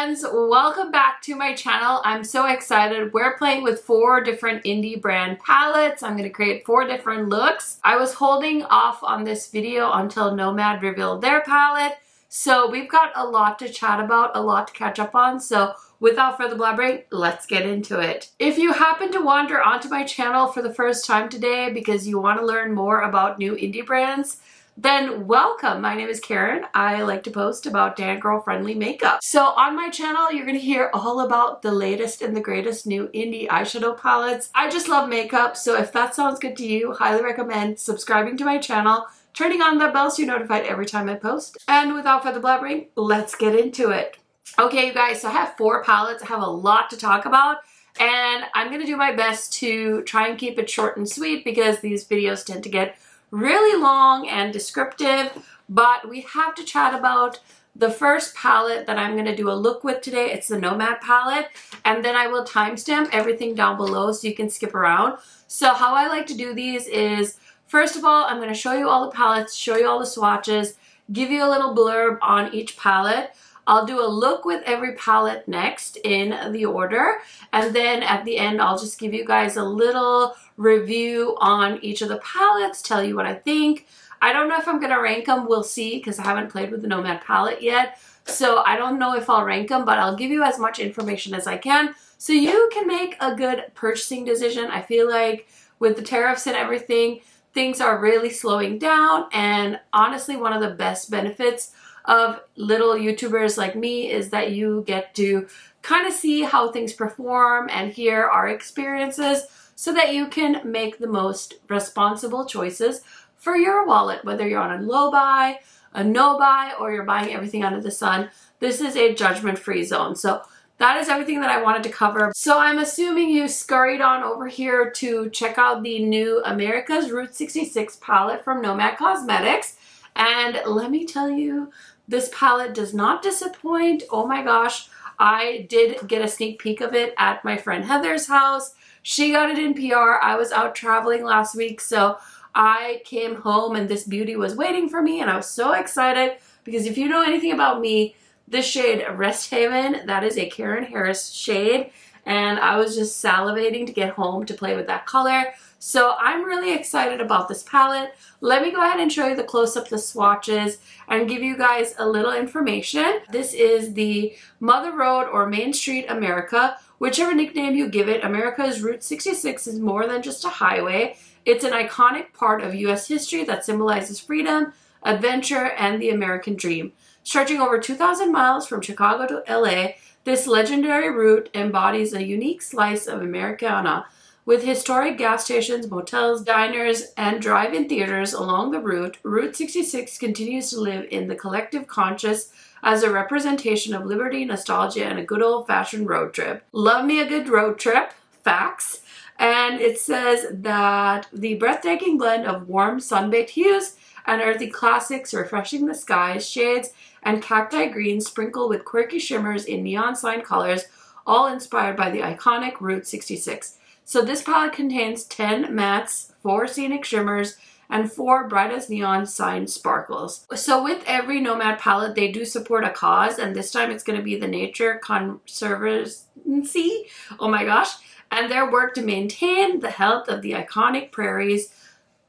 friends, welcome back to my channel. I'm so excited. We're playing with 4 different indie brand palettes. I'm going to create 4 different looks. I was holding off on this video until Nomad revealed their palette. So we've got a lot to chat about, a lot to catch up on. So without further blabbering, let's get into it. If you happen to wander onto my channel for the first time today because you want to learn more about new indie brands, then welcome. My name is Karen. I like to post about Dan girl friendly makeup. So on my channel, you're going to hear all about the latest and the greatest new indie eyeshadow palettes. I just love makeup, so if that sounds good to you, highly recommend subscribing to my channel, turning on that bell so you're notified every time I post. And without further blabbering, let's get into it. Okay, you guys, so I have 4 palettes. I have a lot to talk about, and I'm going to do my best to try and keep it short and sweet because these videos tend to get really long and descriptive, but we have to chat about the first palette that I'm going to do a look with today. It's the Nomad palette, and then I will timestamp everything down below so you can skip around. So how I like to do these is, first of all, I'm going to show you all the palettes, show you all the swatches, give you a little blurb on each palette. I'll do a look with every palette next in the order, and then at the end I'll just give you guys a little review on each of the palettes, tell you what I think. I don't know if I'm going to rank them, we'll see, because I haven't played with the Nomad palette yet, so I don't know if I'll rank them, but I'll give you as much information as I can so you can make a good purchasing decision. I feel like with the tariffs and everything, things are really slowing down, and honestly one of the best benefits of little YouTubers like me is that you get to kind of see how things perform and hear our experiences so that you can make the most responsible choices for your wallet, whether you're on a low buy, a no buy, or you're buying everything under the sun. This is a judgment-free zone. So that is everything that I wanted to cover. So I'm assuming you scurried on over here to check out the new America's Route 66 palette from Nomad Cosmetics. And let me tell you, this palette does not disappoint. Oh my gosh, I did get a sneak peek of it at my friend Heather's house. She got it in PR. I was out traveling last week, so I came home and this beauty was waiting for me, and I was so excited because if you know anything about me, this shade Rest Haven, that is a Karen Harris shade, and I was just salivating to get home to play with that color. So I'm really excited about this palette. Let me go ahead and show you the close-up, the swatches, and give you guys a little information. This is the Mother Road or Main Street America. Whichever nickname you give it, America's Route 66 is more than just a highway. It's an iconic part of U.S. history that symbolizes freedom, adventure, and the American dream. Stretching over 2,000 miles from Chicago to L.A., this legendary route embodies a unique slice of Americana. With historic gas stations, motels, diners, and drive-in theaters along the route, Route 66 continues to live in the collective conscious as a representation of liberty, nostalgia, and a good old-fashioned road trip. Love me a good road trip. Facts. And it says that the breathtaking blend of warm sun-baked hues and earthy classics refreshing the skies, shades, and cacti greens sprinkled with quirky shimmers in neon sign colors, all inspired by the iconic Route 66. So this palette contains 10 mattes, 4 scenic shimmers, and 4 bright as neon sign sparkles. So with every Nomad palette, they do support a cause, and this time it's going to be the Nature Conservancy, oh my gosh, and their work to maintain the health of the iconic prairies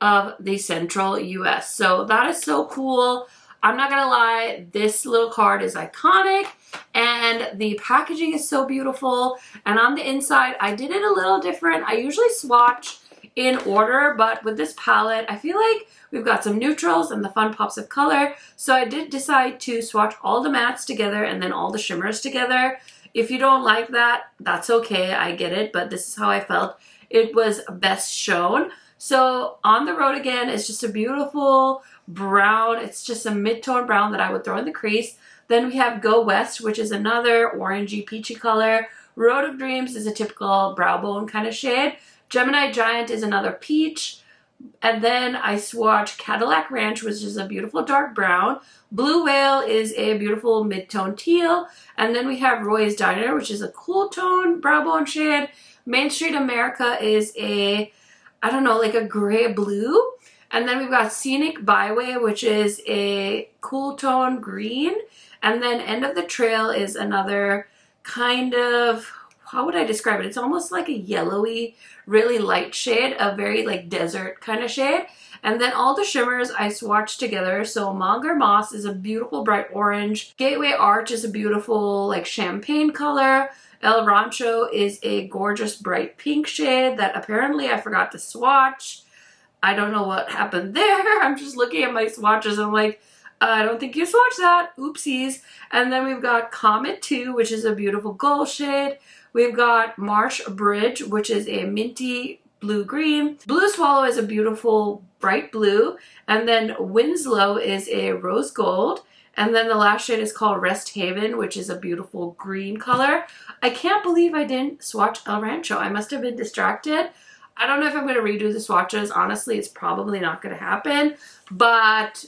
of the central US. So that is so cool. I'm not gonna lie, this little card is iconic and the packaging is so beautiful. And on the inside, I did it a little different. I usually swatch in order, but with this palette, I feel like we've got some neutrals and the fun pops of color. So I did decide to swatch all the mattes together and then all the shimmers together. If you don't like that, that's okay, I get it, but this is how I felt it was best shown. So On the Road again is just a beautiful brown. It's just a mid-tone brown that I would throw in the crease. Then we have Go West, which is another orangey peachy color. Road of Dreams is a typical brow bone kind of shade. Gemini Giant is another peach. And then I swatch Cadillac Ranch, which is a beautiful dark brown. Blue Whale is a beautiful mid-tone teal. And then we have Roy's Diner, which is a cool tone brow bone shade. Main Street America is a, I don't know, like a gray blue. And then we've got Scenic Byway, which is a cool tone green. And then End of the Trail is another kind of, how would I describe it? It's almost like a yellowy, really light shade, a very like desert kind of shade. And then all the shimmers I swatched together. So Monger Moss is a beautiful bright orange. Gateway Arch is a beautiful like champagne color. El Rancho is a gorgeous bright pink shade that apparently I forgot to swatch. I don't know what happened there. I'm just looking at my swatches and I'm like, I don't think you swatched that. Oopsies. And then we've got Comet 2, which is a beautiful gold shade. We've got Marsh Bridge, which is a minty blue-green. Blue Swallow is a beautiful bright blue. And then Winslow is a rose gold. And then the last shade is called Rest Haven, which is a beautiful green color. I can't believe I didn't swatch El Rancho. I must have been distracted. I don't know if I'm going to redo the swatches. Honestly, it's probably not going to happen. But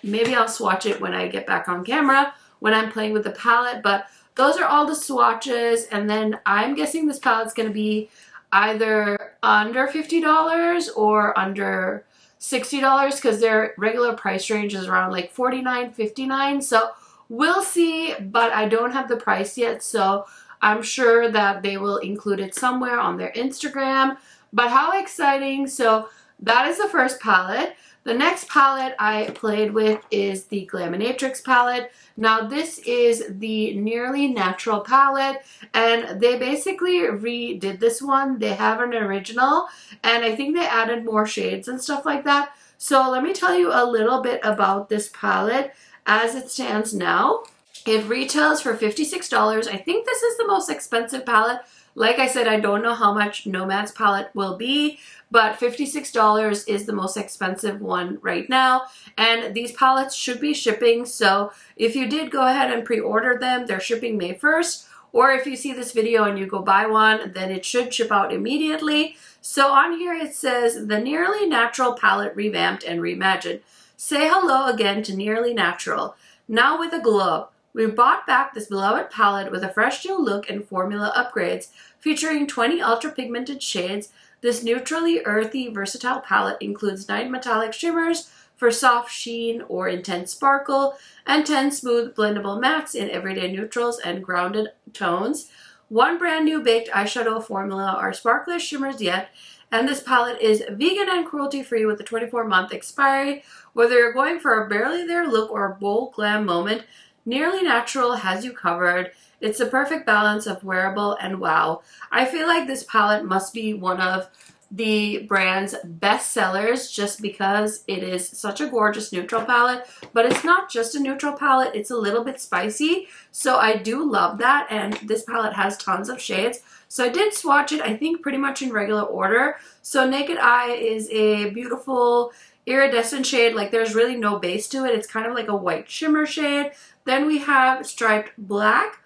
maybe I'll swatch it when I get back on camera, when I'm playing with the palette. But those are all the swatches. And then I'm guessing this palette's going to be either under $50 or under $60 because their regular price range is around like $49, $59. So we'll see, but I don't have the price yet. So I'm sure that they will include it somewhere on their Instagram. But how exciting. So that is the first palette. The next palette I played with is the Glaminatrix palette. Now this is the Nearly Natural palette, and they basically redid this one. They have an original, and I think they added more shades and stuff like that. So let me tell you a little bit about this palette as it stands now. It retails for $56. I think this is the most expensive palette. Like I said, I don't know how much Nomad's palette will be, but $56 is the most expensive one right now. And these palettes should be shipping. So if you did go ahead and pre-order them, they're shipping May 1st. Or if you see this video and you go buy one, then it should ship out immediately. So on here it says, the Nearly Natural palette revamped and reimagined. Say hello again to Nearly Natural. Now with a glow. We brought back this beloved palette with a fresh new look and formula upgrades, featuring 20 ultra-pigmented shades. This neutrally earthy, versatile palette includes 9 metallic shimmers for soft sheen or intense sparkle, and 10 smooth blendable mattes in everyday neutrals and grounded tones. One brand new baked eyeshadow formula are sparkliest shimmers yet, and this palette is vegan and cruelty-free with a 24-month expiry. Whether you're going for a barely there look or a bold glam moment, Nearly Natural has you covered. It's the perfect balance of wearable and wow. I feel like this palette must be one of the brand's best sellers just because it is such a gorgeous neutral palette. But it's not just a neutral palette, it's a little bit spicy. So I do love that, and this palette has tons of shades. So I did swatch it, I think, pretty much in regular order. So Naked Eye is a beautiful iridescent shade. Like, there's really no base to it. It's kind of like a white shimmer shade. Then we have Striped Black.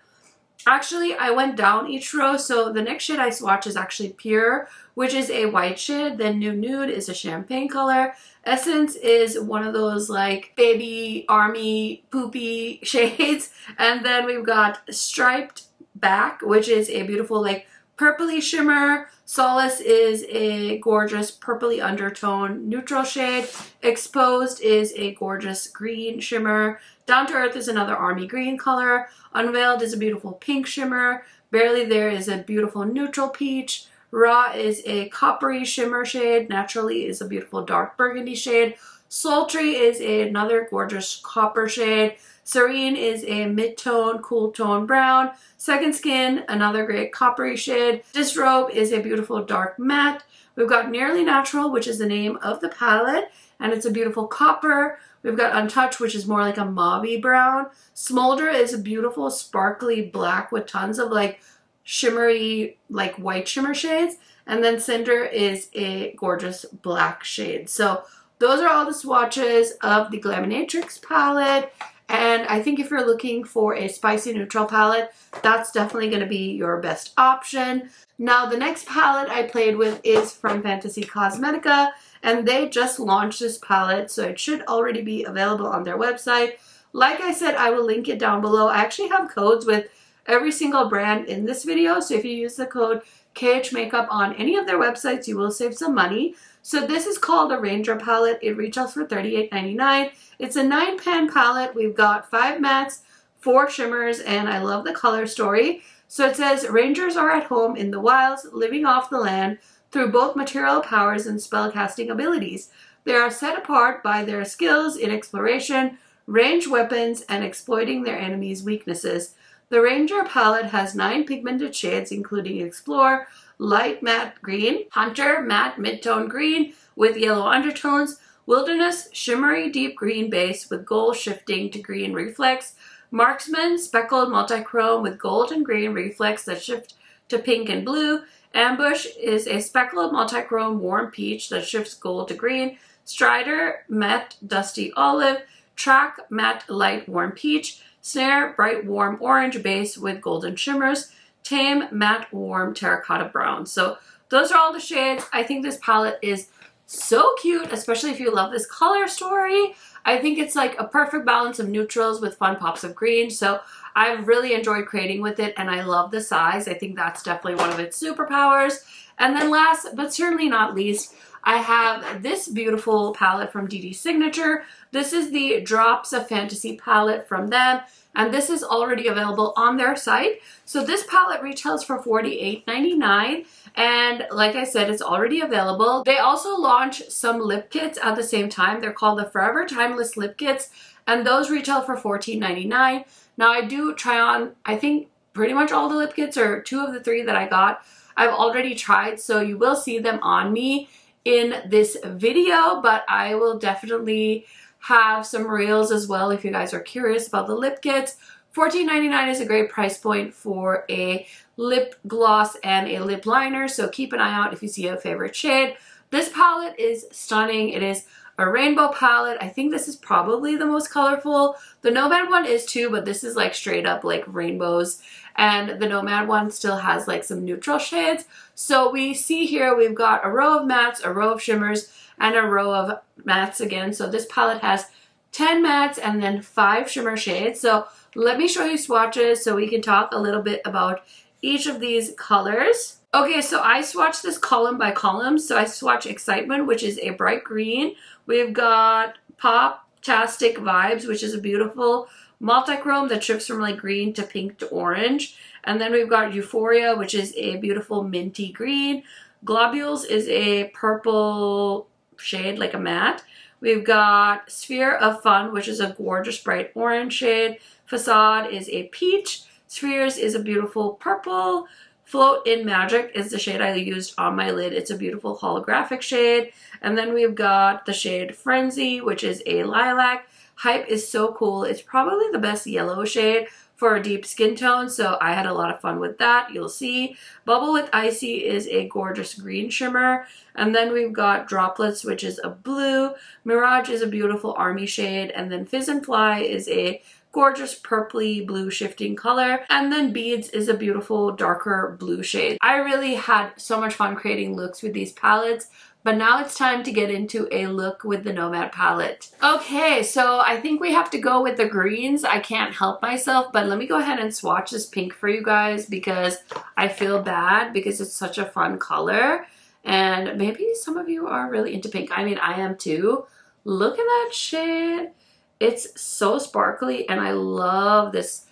Actually, I went down each row. So the next shade I swatch is actually Pure, which is a white shade. Then New Nude is a champagne color. Essence is one of those like baby army poopy shades. And then we've got Striped Back, which is a beautiful like purpley shimmer. Solace is a gorgeous purpley undertone neutral shade. Exposed is a gorgeous green shimmer. Down to Earth is another army green color. Unveiled is a beautiful pink shimmer. Barely There is a beautiful neutral peach. Raw is a coppery shimmer shade. Naturally is a beautiful dark burgundy shade. Sultry is another gorgeous copper shade. Serene is a mid-tone, cool tone brown. Second Skin, another great coppery shade. Disrobe is a beautiful dark matte. We've got Nearly Natural, which is the name of the palette, and it's a beautiful copper. We've got Untouched, which is more like a mauvey brown. Smolder is a beautiful sparkly black with tons of like shimmery, like white shimmer shades. And then Cinder is a gorgeous black shade. So those are all the swatches of the Glaminatrix palette. And I think if you're looking for a spicy neutral palette, that's definitely going to be your best option. Now, the next palette I played with is from Fantasy Cosmetica, and they just launched this palette, so it should already be available on their website. Like I said, I will link it down below. I actually have codes with every single brand in this video, so if you use the code KHMakeup on any of their websites, you will save some money. So this is called a Ranger palette. It retails for $38.99. It's a 9-pan palette. We've got 5 mattes, 4 shimmers, and I love the color story. So it says, Rangers are at home in the wilds, living off the land through both material powers and spellcasting abilities. They are set apart by their skills in exploration, ranged weapons, and exploiting their enemies' weaknesses. The Ranger palette has 9 pigmented shades, including Explore, Light Matte Green, Hunter Matte Midtone Green with yellow undertones, Wilderness Shimmery Deep Green base with gold shifting to green reflex, Marksman Speckled Multichrome with gold and green reflex that shift to pink and blue, Ambush is a speckled multichrome warm peach that shifts gold to green, Strider Matte Dusty Olive, Track Matte Light Warm Peach, Snare Bright Warm Orange base with golden shimmers, Tame Matte Warm Terracotta Brown. So those are all the shades. I think this palette is so cute, especially if you love this color story. I think it's like a perfect balance of neutrals with fun pops of green. So I've really enjoyed creating with it, and I love the size. I think that's definitely one of its superpowers. And then last, but certainly not least, I have this beautiful palette from Dede Signature. This is the Drops of Fantasy palette from them, and this is already available on their site. So this palette retails for $48.99, and like I said, it's already available. They also launched some lip kits at the same time. They're called the Forever Timeless Lip Kits, and those retail for $14.99. Now I do try on, I think, pretty much all the lip kits, or 2 of the 3 that I got, I've already tried, so you will see them on me in this video, but I will definitely have some reels as well if you guys are curious about the lip kits. $14.99 is a great price point for a lip gloss and a lip liner, so keep an eye out if you see a favorite shade. This palette is stunning. It is a rainbow palette. I think this is probably the most colorful. The Nomad one is too, but this is like straight up like rainbows, and the Nomad one still has like some neutral shades. So we see here we've got a row of mattes, a row of shimmers, and a row of mattes again. So this palette has 10 mattes and then 5 shimmer shades. So let me show you swatches so we can talk a little bit about each of these colors. Okay, so I swatched this column by column. So I swatch Excitement, which is a bright green. We've got Pop-tastic Vibes, which is a beautiful multichrome that shifts from like green to pink to orange. And then we've got Euphoria, which is a beautiful minty green. Globules is a purple shade, like a matte. We've got Sphere of Fun, which is a gorgeous bright orange shade. Facade is a peach. Spheres is a beautiful purple. Float in Magic is the shade I used on my lid. It's a beautiful holographic shade. And then we've got the shade Frenzy, which is a lilac. Hype is so cool. It's probably the best yellow shade for a deep skin tone, so I had a lot of fun with that. You'll see. Bubble with Icy is a gorgeous green shimmer. And then we've got Droplets, which is a blue. Mirage is a beautiful army shade. And then Fizz and Fly is a gorgeous purpley blue shifting color. And then Beads is a beautiful darker blue shade. I really had so much fun creating looks with these palettes, but now it's time to get into a look with the Nomad palette. Okay, so I think we have to go with the greens. I can't help myself, but let me go ahead and swatch this pink for you guys because I feel bad because it's such a fun color. And maybe some of you are really into pink. I mean, I am too. Look at that shade. It's so sparkly, and I love this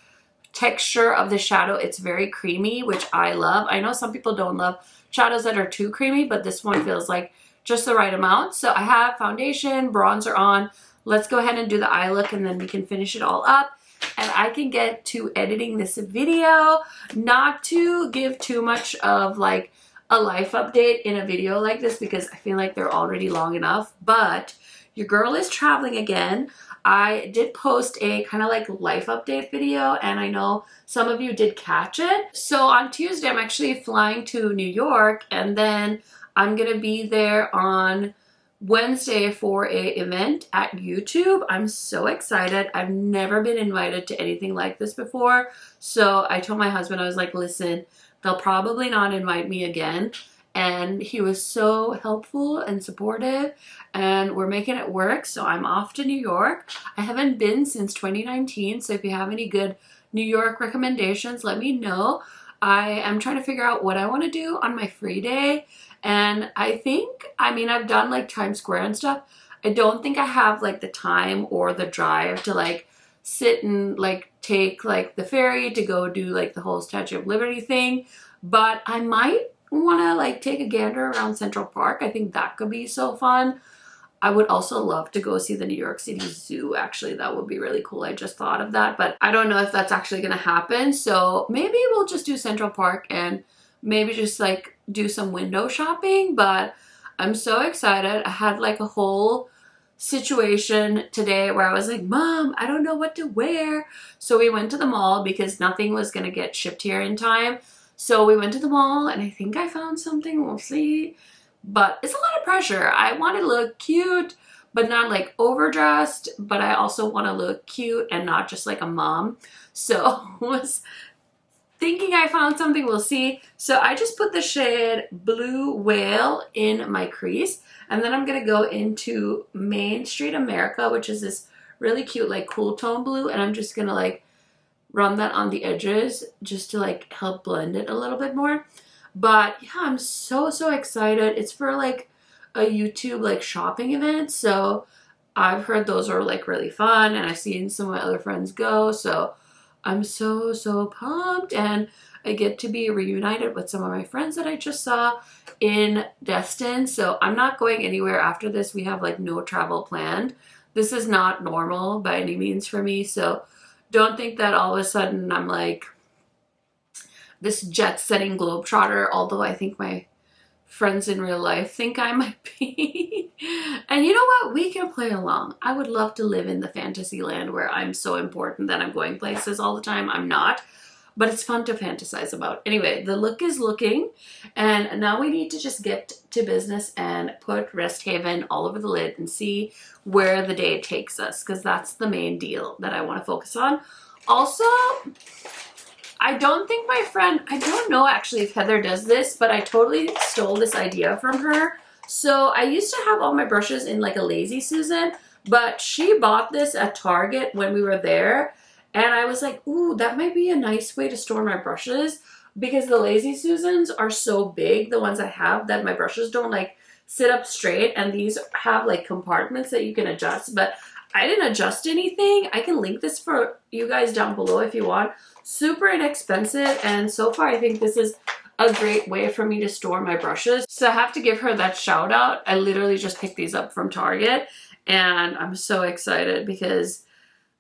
texture of the shadow. It's very creamy, which I love. I know some people don't love shadows that are too creamy, but this one feels like just the right amount. So I have foundation, bronzer on. Let's go ahead and do the eye look, and then we can finish it all up. And I can get to editing this video, not to give too much of like a life update in a video like this because I feel like they're already long enough, but your girl is traveling again. I did post a kind of like life update video, and I know some of you did catch it. So on Tuesday, I'm actually flying to New York, and then I'm gonna be there on Wednesday for a event at YouTube. I'm so excited. I've never been invited to anything like this before. So I told my husband, I was like, listen, they'll probably not invite me again. And he was so helpful and supportive, and we're making it work. So I'm off to New York. I haven't been since 2019. So if you have any good New York recommendations, let me know. I am trying to figure out what I want to do on my free day. And I think, I mean, I've done like Times Square and stuff. I don't think I have like the time or the drive to like sit and like take like the ferry to go do like the whole Statue of Liberty thing, but I might want to like take a gander around Central Park. I think that could be so fun. I would also love to go see the New York City Zoo. Actually, that would be really cool. I just thought of that, but I don't know if that's actually going to happen. So maybe we'll just do Central Park and maybe just like do some window shopping. But I'm so excited. I had like a whole situation today where I was like, Mom, I don't know what to wear. So we went to the mall because nothing was going to get shipped here in time. So we went to the mall and I think I found something. We'll see. But it's a lot of pressure. I want to look cute, but not like overdressed, but I also want to look cute and not just like a mom. So was thinking I found something, we'll see. So I just put the shade Blue Whale in my crease, and then I'm gonna go into Main Street America, which is this really cute like cool tone blue, and I'm just gonna like run that on the edges just to like help blend it a little bit more. But yeah, I'm so excited. It's for like a YouTube like shopping event. So I've heard those are like really fun and I've seen some of my other friends go. So I'm so pumped, and I get to be reunited with some of my friends that I just saw in Destin. So I'm not going anywhere after this. We have like no travel planned. This is not normal by any means for me. So don't think that all of a sudden I'm like this jet-setting globetrotter, although I think my friends in real life think I might be. And you know what? We can play along. I would love to live in the fantasy land where I'm so important that I'm going places all the time. I'm not, but it's fun to fantasize about. Anyway, the look is looking, and now we need to just get to business and put Rest Haven all over the lid and see where the day takes us, because that's the main deal that I want to focus on. Also, I don't think my friend, I don't know actually if Heather does this, but I totally stole this idea from her. So I used to have all my brushes in like a Lazy Susan, but she bought this at Target when we were there. And I was like, ooh, that might be a nice way to store my brushes, because the Lazy Susans are so big, the ones I have, that my brushes don't like sit up straight. And these have like compartments that you can adjust, but I didn't adjust anything. I can link this for you guys down below if you want. Super inexpensive, and so far I think this is a great way for me to store my brushes. So I have to give her that shout out. I literally just picked these up from Target, and I'm so excited because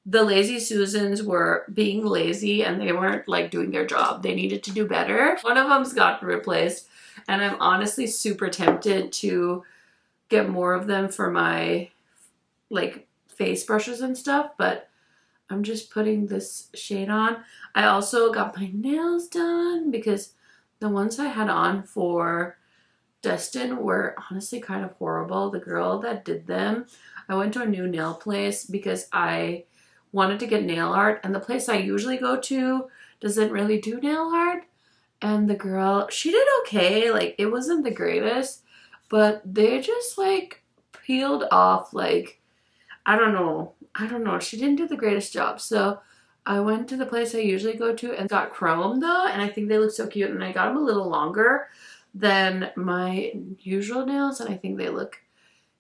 the Lazy Susans were being lazy and they weren't like doing their job. They needed to do better. One of them's gotten replaced, and I'm honestly super tempted to get more of them for my like face brushes and stuff, but I'm just putting this shade on. I also got my nails done because the ones I had on for Destin were honestly kind of horrible. The girl that did them, I went to a new nail place because I wanted to get nail art, and the place I usually go to doesn't really do nail art. And the girl, she did okay. Like, it wasn't the greatest, but they just like peeled off like, I don't know. She didn't do the greatest job. So I went to the place I usually go to and got chrome though, and I think they look so cute, and I got them a little longer than my usual nails, and I think they look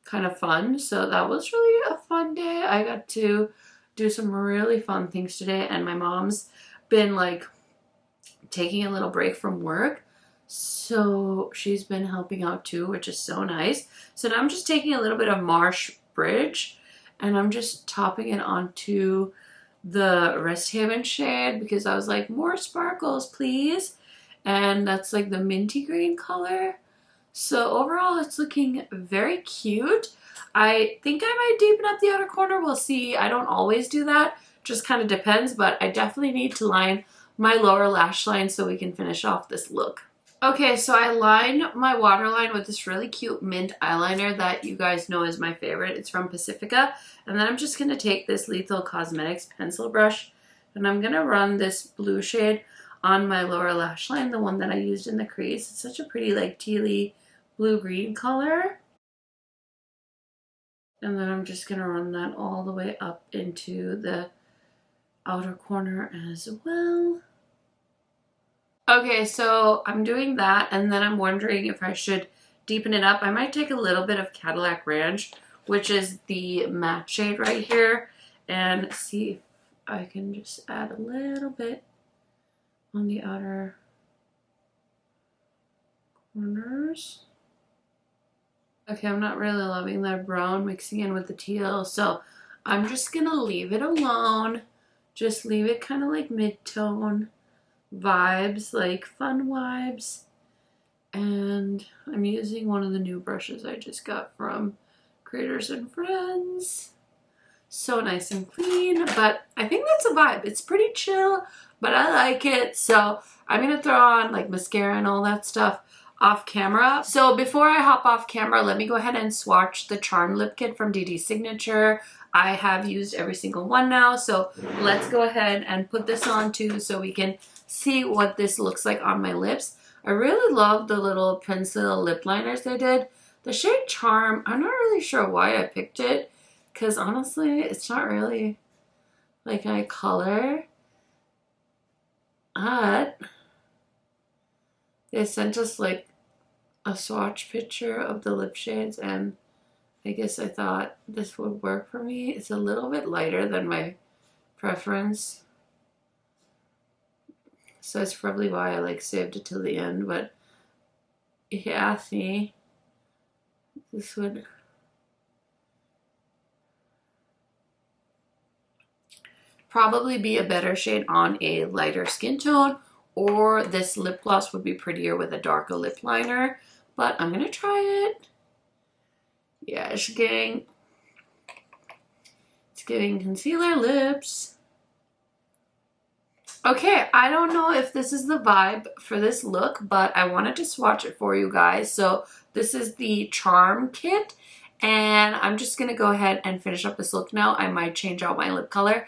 kind of fun. So that was really a fun day. I got to do some really fun things today, and my mom's been like taking a little break from work, so she's been helping out too, which is so nice. So now I'm just taking a little bit of Marsh Bridge and I'm just topping it onto the Rest Haven shade because I was like, more sparkles please, and that's like the minty green color. So overall it's looking very cute. I think I might deepen up the outer corner. We'll see. I don't always do that, just kind of depends, but I definitely need to line my lower lash line so we can finish off this look. Okay, so I lined my waterline with this really cute mint eyeliner that you guys know is my favorite. It's from Pacifica. And then I'm just going to take this Lethal Cosmetics pencil brush and I'm going to run this blue shade on my lower lash line, the one that I used in the crease. It's such a pretty like tealy blue-green color. And then I'm just going to run that all the way up into the outer corner as well. Okay, so I'm doing that, and then I'm wondering if I should deepen it up. I might take a little bit of Cadillac Ranch, which is the matte shade right here, and see I can just add a little bit on the outer corners. Okay, I'm not really loving that brown mixing in with the teal, so I'm just gonna leave it alone. Just leave it kind of like mid-tone vibes, like fun vibes. And I'm using one of the new brushes I just got from Creators and Friends. So nice and clean, but I think that's a vibe. It's pretty chill, but I like it. So I'm gonna throw on like mascara and all that stuff off camera. So before I hop off camera, let me go ahead and swatch the Charm Lip Kit from Dede Signature. I have used every single one now, so let's go ahead and put this on too so we can see what this looks like on my lips. I really love the little pencil lip liners they did. The shade Charm, I'm not really sure why I picked it, because honestly, it's not really like my color. But they sent us like a swatch picture of the lip shades, and I guess I thought this would work for me. It's a little bit lighter than my preference, so it's probably why I like saved it till the end. But if you ask me, this would probably be a better shade on a lighter skin tone, or this lip gloss would be prettier with a darker lip liner, but I'm gonna try it. Yeah, it's giving concealer lips. Okay, I don't know if this is the vibe for this look, but I wanted to swatch it for you guys. So this is the Charm Kit, and I'm just gonna go ahead and finish up this look now. I might change out my lip color.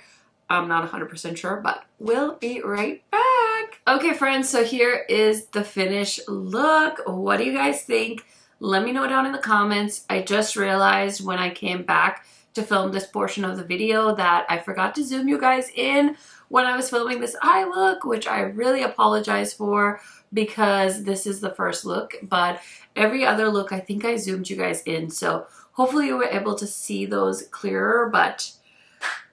I'm not 100% sure, but we'll be right back. Okay, friends, so here is the finished look. What do you guys think? Let me know down in the comments. I just realized when I came back to film this portion of the video that I forgot to zoom you guys in when I was filming this eye look, which I really apologize for because this is the first look, but every other look I think I zoomed you guys in. So hopefully you were able to see those clearer, but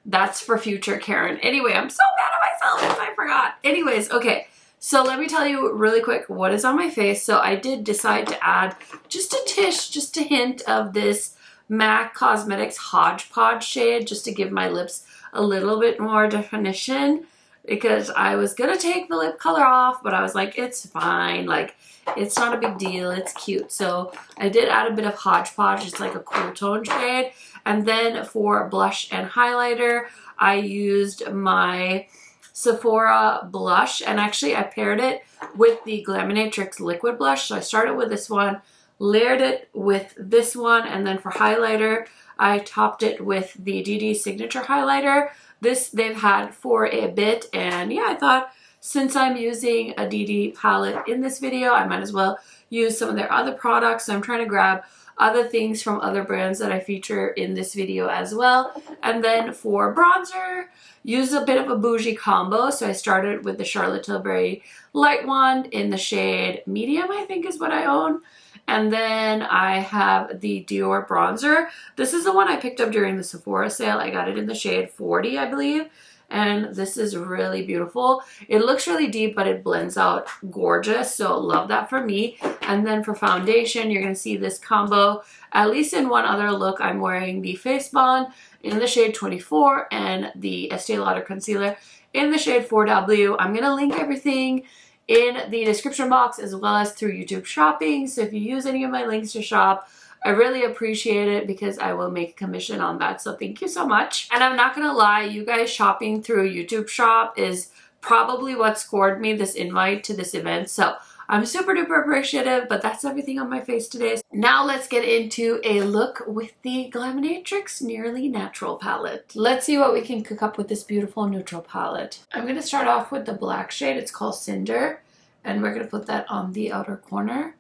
that's for future Karen. Anyway, I'm so mad at myself if I forgot. Anyways, okay. So let me tell you really quick what is on my face. So I did decide to add just a tish, just a hint of this MAC Cosmetics Hodgepodge shade just to give my lips a little bit more definition, because I was gonna take the lip color off, but I was like, it's fine. Like, it's not a big deal. It's cute. So I did add a bit of Hodgepodge. It's like a cool tone shade. And then for blush and highlighter, I used my Sephora blush, and actually I paired it with the Glaminatrix liquid blush. So I started with this one, layered it with this one, and then for highlighter, I topped it with the Dede Signature highlighter. This they've had for a bit, and yeah, I thought since I'm using a Dede palette in this video, I might as well use some of their other products. So I'm trying to grab other things from other brands that I feature in this video as well. And then for bronzer, use a bit of a bougie combo. So I started with the Charlotte Tilbury Light Wand in the shade Medium, I think is what I own. And then I have the Dior bronzer. This is the one I picked up during the Sephora sale. I got it in the shade 40, I believe. And this is really beautiful. It looks really deep, but it blends out gorgeous. So love that for me. And then for foundation, you're going to see this combo. At least in one other look, I'm wearing the Face Bond in the shade 24 and the Estee Lauder concealer in the shade 4W. I'm going to link everything in the description box as well as through YouTube shopping. So if you use any of my links to shop, I really appreciate it because I will make a commission on that. So thank you so much. And I'm not gonna lie, you guys shopping through YouTube shop is probably what scored me this invite to this event. So I'm super duper appreciative, but that's everything on my face today. Now let's get into a look with the Glaminatrix Nearly Natural palette. Let's see what we can cook up with this beautiful neutral palette. I'm gonna start off with the black shade. It's called Cinder, and we're gonna put that on the outer corner.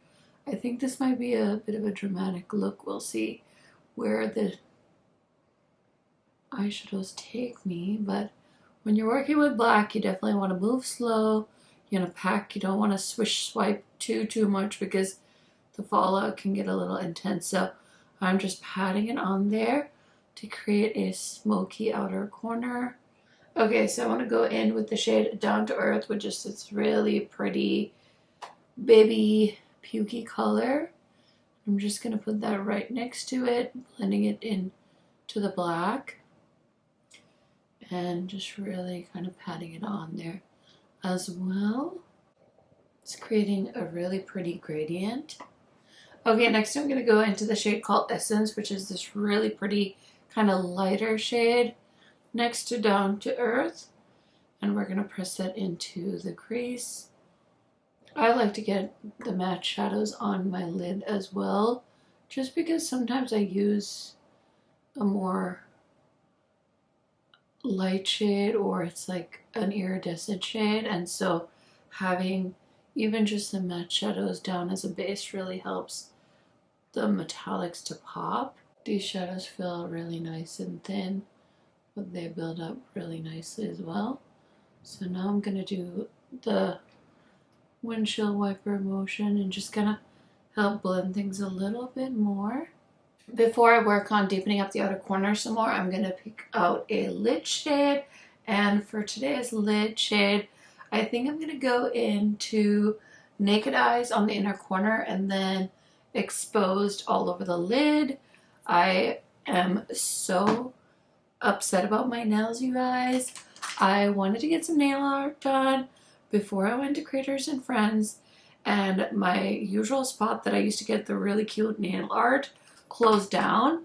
I think this might be a bit of a dramatic look. We'll see where the eyeshadows take me, but when you're working with black, you definitely want to move slow. You want to pack. You don't want to swish swipe too much because the fallout can get a little intense. So I'm just patting it on there to create a smoky outer corner. Okay, so I want to go in with the shade Down to Earth, which is this really pretty baby pukey color. I'm just going to put that right next to it, blending it in to the black. And just really kind of patting it on there as well. It's creating a really pretty gradient. Okay, next I'm going to go into the shade called Essence, which is this really pretty kind of lighter shade next to Down to Earth. And we're going to press that into the crease. I like to get the matte shadows on my lid as well, just because sometimes I use a more light shade or it's like an iridescent shade, and so having even just the matte shadows down as a base really helps the metallics to pop. These shadows feel really nice and thin, but they build up really nicely as well. So now I'm going to do the windshield wiper motion and just gonna help blend things a little bit more. Before I work on deepening up the outer corner some more, I'm gonna pick out a lid shade, and for today's lid shade I think I'm gonna go into Naked Eyes on the inner corner and then Exposed all over the lid. I am so upset about my nails, you guys. I wanted to get some nail art done before I went to Creators and Friends, and my usual spot that I used to get the really cute nail art closed down,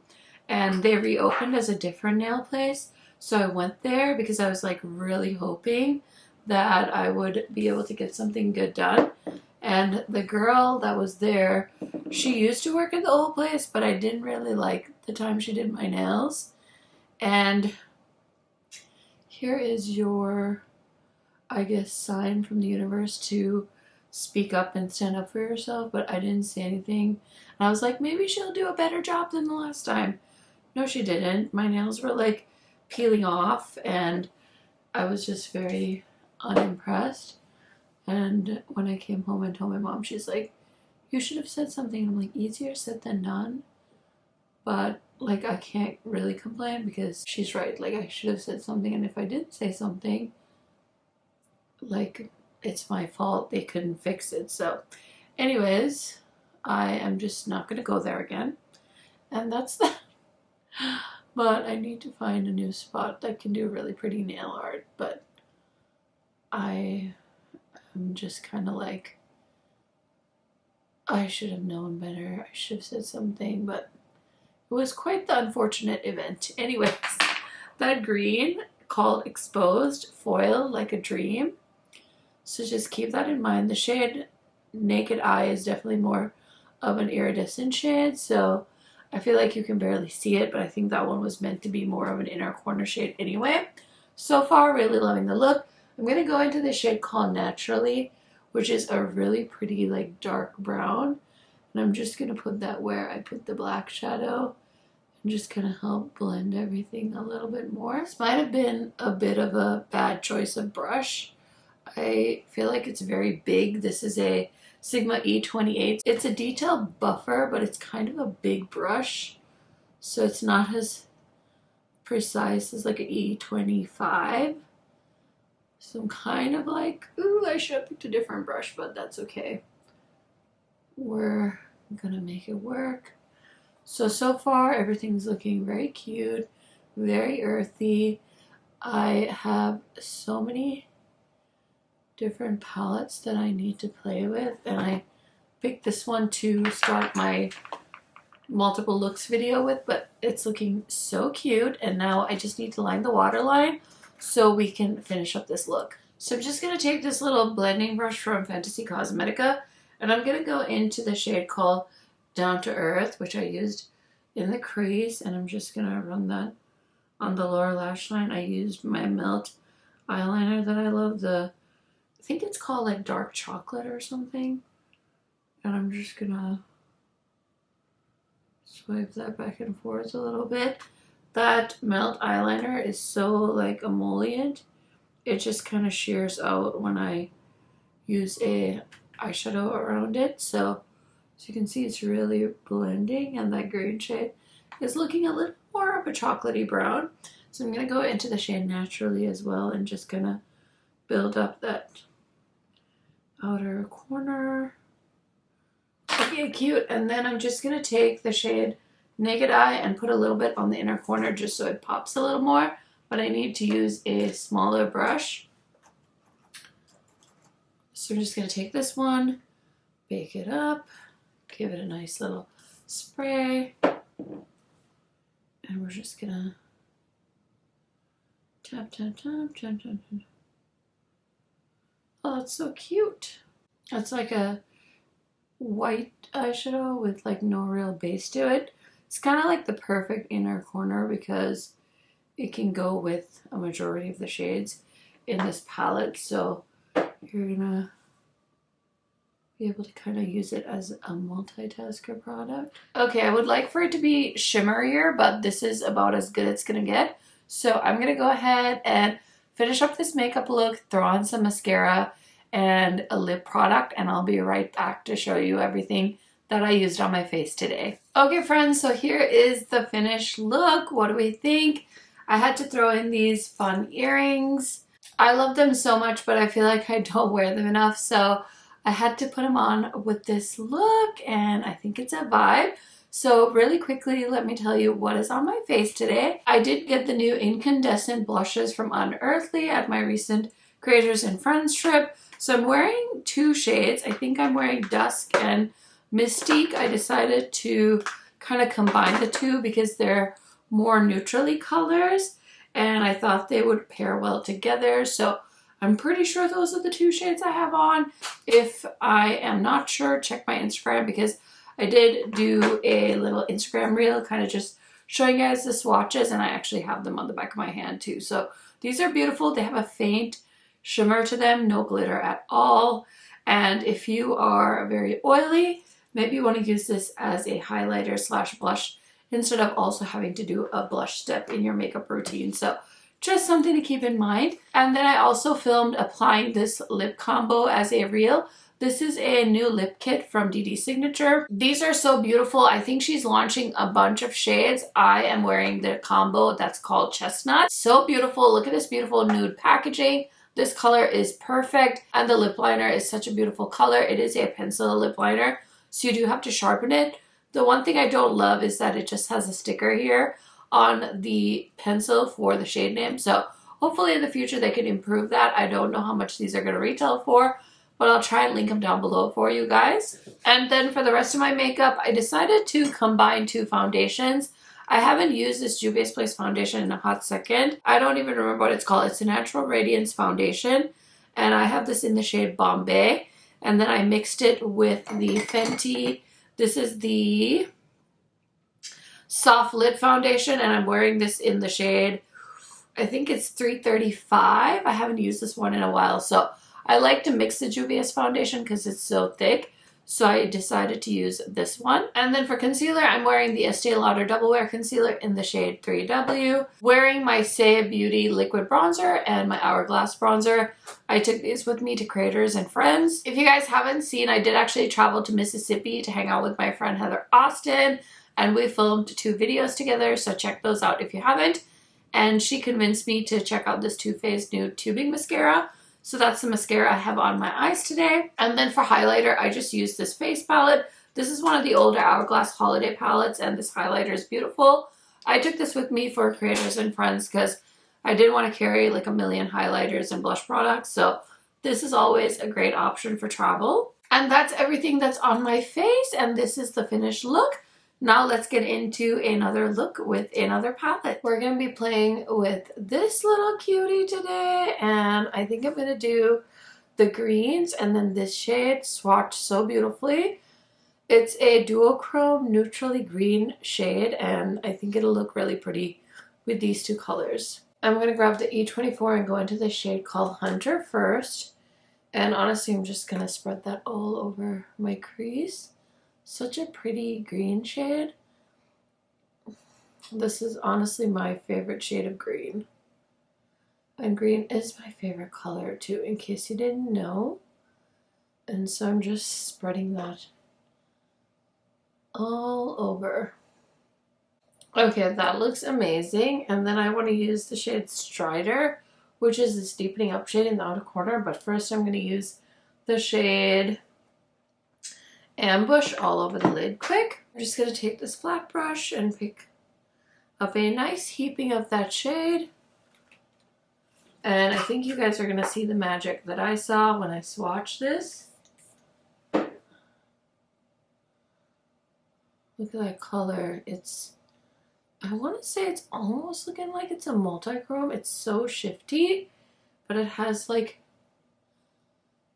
and they reopened as a different nail place. So I went there because I was like really hoping that I would be able to get something good done. And the girl that was there, she used to work at the old place, but I didn't really like the time she did my nails. And here is your, I guess, sign from the universe to speak up and stand up for yourself, but I didn't say anything. And I was like, maybe she'll do a better job than the last time. No, she didn't. My nails were like peeling off, and I was just very unimpressed. And when I came home and told my mom, she's like, you should have said something. I'm like, easier said than done. But like, I can't really complain because she's right. Like, I should have said something, and if I didn't say something, like, it's my fault. They couldn't fix it. So anyways, I am just not going to go there again. And that's that. But I need to find a new spot that can do really pretty nail art. But I am just kind of like, I should have known better. I should have said something, but it was quite the unfortunate event. Anyways, that green called Exposed foil like a dream. So just keep that in mind. The shade Naked Eye is definitely more of an iridescent shade, so I feel like you can barely see it, but I think that one was meant to be more of an inner corner shade anyway. So far, really loving the look. I'm going to go into the shade called Naturally, which is a really pretty like dark brown. And I'm just going to put that where I put the black shadow. I'm just going to help blend everything a little bit more. This might have been a bit of a bad choice of brush. I feel like it's very big. This is a Sigma E28. It's a detail buffer, but it's kind of a big brush. So it's not as precise as like an E25. So I'm kind of like, ooh, I should have picked a different brush, but that's okay. We're gonna make it work. So far everything's looking very cute, very earthy. I have so many different palettes that I need to play with, and I picked this one to start my multiple looks video with, but it's looking so cute, and now I just need to line the waterline so we can finish up this look. So I'm just going to take this little blending brush from Fantasy Cosmetica, and I'm going to go into the shade called Down to Earth, which I used in the crease, and I'm just going to run that on the lower lash line. I used my Melt eyeliner that I love, I think it's called like dark chocolate or something. And I'm just gonna swipe that back and forth a little bit. That Melt eyeliner is so like emollient. It just kind of shears out when I use a eyeshadow around it. So as you can see, it's really blending, and that green shade is looking a little more of a chocolatey brown. So I'm going to go into the shade Naturally as well and just going to build up that outer corner. Okay, cute. And then I'm just going to take the shade Naked Eye and put a little bit on the inner corner just so it pops a little more. But I need to use a smaller brush. So I'm just going to take this one, bake it up, give it a nice little spray. And we're just going to tap, tap, tap, tap, tap, tap. Oh, that's so cute. That's like a white eyeshadow with like no real base to it. It's kind of like the perfect inner corner because it can go with a majority of the shades in this palette. So you're gonna be able to kind of use it as a multitasker product. Okay, I would like for it to be shimmerier, but this is about as good it's gonna get. So I'm gonna go ahead and finish up this makeup look, throw on some mascara and a lip product, and I'll be right back to show you everything that I used on my face today. Okay friends, so here is the finished look. What do we think? I had to throw in these fun earrings. I love them so much, but I feel like I don't wear them enough, so I had to put them on with this look, and I think it's a vibe. So really quickly, let me tell you what is on my face today. I did get the new incandescent blushes from Unearthly at my recent Creators and Friends trip. So I'm wearing two shades. I think I'm wearing Dusk and Mystique. I decided to kind of combine the two because they're more neutrally colors, and I thought they would pair well together. So I'm pretty sure those are the two shades I have on. If I am not sure, check my Instagram because I did do a little Instagram reel kind of just showing you guys the swatches, and I actually have them on the back of my hand too. So these are beautiful. They have a faint shimmer to them, no glitter at all. And if you are very oily, maybe you want to use this as a highlighter slash blush instead of also having to do a blush step in your makeup routine. So just something to keep in mind. And then I also filmed applying this lip combo as a reel. This is a new lip kit from Dede Signature. These are so beautiful. I think she's launching a bunch of shades. I am wearing the combo that's called Chestnut. So beautiful. Look at this beautiful nude packaging. This color is perfect, and the lip liner is such a beautiful color. It is a pencil lip liner, so you do have to sharpen it. The one thing I don't love is that it just has a sticker here on the pencil for the shade name. So hopefully in the future they can improve that. I don't know how much these are going to retail for, but I'll try and link them down below for you guys. And then for the rest of my makeup, I decided to combine two foundations. I haven't used this Juvia's Place foundation in a hot second. I don't even remember what it's called. It's a Natural Radiance foundation, and I have this in the shade Bombay. And then I mixed it with the Fenty. This is the Soft Lit foundation, and I'm wearing this in the shade, I think it's 335. I haven't used this one in a while, so I like to mix the Juvia's foundation because it's so thick. So I decided to use this one. And then for concealer, I'm wearing the Estee Lauder Double Wear Concealer in the shade 3W. Wearing my Say Beauty Liquid Bronzer and my Hourglass Bronzer. I took these with me to Creators and Friends. If you guys haven't seen, I did actually travel to Mississippi to hang out with my friend Heather Austin. And we filmed 2 videos together, so check those out if you haven't. And she convinced me to check out this Too Faced Nude Tubing Mascara. So that's the mascara I have on my eyes today. And then for highlighter, I just used this face palette. This is one of the older Hourglass holiday palettes, and this highlighter is beautiful. I took this with me for Creators and Friends because I didn't want to carry like a million highlighters and blush products. So this is always a great option for travel. And that's everything that's on my face, and this is the finished look. Now let's get into another look with another palette. We're going to be playing with this little cutie today, and I think I'm going to do the greens and then this shade swatched so beautifully. It's a duochrome neutrally green shade, and I think it'll look really pretty with these two colors. I'm going to grab the E24 and go into the shade called Hunter first, and honestly I'm just going to spread that all over my crease. Such a pretty green shade. This is honestly my favorite shade of green. And green is my favorite color too, in case you didn't know. And so I'm just spreading that all over. Okay, that looks amazing. And then I want to use the shade Strider, which is this deepening up shade in the outer corner. But first I'm going to use the shade Ambush all over the lid quick. I'm just going to take this flat brush and pick up a nice heaping of that shade. And I think you guys are going to see the magic that I saw when I swatched this. Look at that color. I want to say it's almost looking like it's a multi-chrome. It's so shifty, but it has like